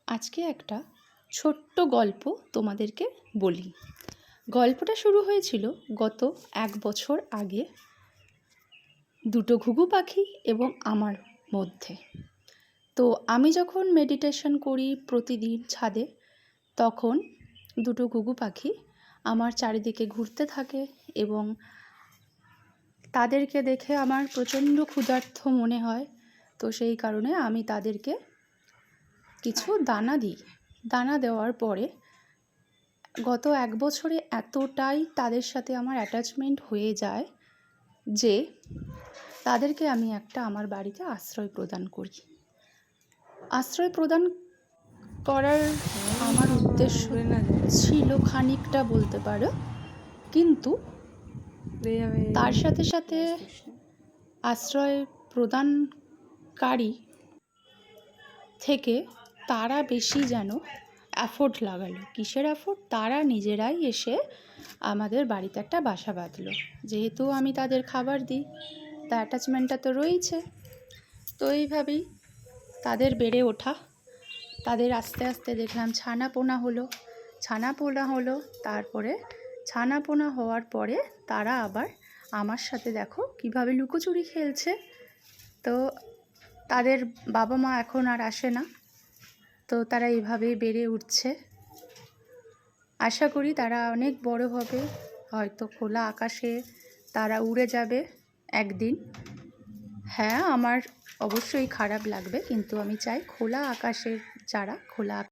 আজকে একটা ছোট্ট গল্প তোমাদেরকে বলি। গল্পটা শুরু হয়েছিল গত 1 বছর আগে দুটো ঘুঘু পাখি এবং আমার মধ্যে। তো আমি যখন মেডিটেশন করি প্রতিদিন ছাদে, তখন দুটো ঘুঘু পাখি আমার চারিদিকে ঘুরতে থাকে এবং তাদেরকে দেখে আমার প্রচণ্ড ক্ষুধার্ত মনে হয়। তো সেই কারণে আমি তাদেরকে কিছু দানা দিই। দানা দেওয়ার পরে গত 1 বছরে এতটাই তাদের সাথে আমার অ্যাটাচমেন্ট হয়ে যায় যে তাদেরকে আমি একটা আমার বাড়িতে আশ্রয় প্রদান করি। আশ্রয় প্রদান করার আমার উদ্দেশ্য ছিল খানিকটা বলতে পারো, কিন্তু তার সাথে সাথে আশ্রয় প্রদানকারী থেকে তারা বেশি যেন এফোর্ট লাগালো। কিসের এফোর্ট? তারা নিজেরাই এসে আমাদের বাড়িতে একটা বাসা বাঁধলো। যেহেতু আমি তাদের খাবার দিই, তা অ্যাটাচমেন্টটা তো রয়েছে। তো এইভাবেই তাদের বেড়ে ওঠা। তাদের আস্তে আস্তে দেখলাম ছানাপোনা হলো। তারপরে ছানাপোনা হওয়ার পরে তারা আবার আমার সাথে দেখো কিভাবে লুকোচুরি খেলছে। তো তাদের বাবা মা এখন আর আসে না, তো তারা এইভাবেই বেড়ে উঠছে। আশা করি তারা অনেক বড় হবে, হয়তো খোলা আকাশে তারা উড়ে যাবে একদিন। হ্যাঁ, আমার অবশ্যই খারাপ লাগবে, কিন্তু আমি চাই খোলা আকাশের যারা খোলা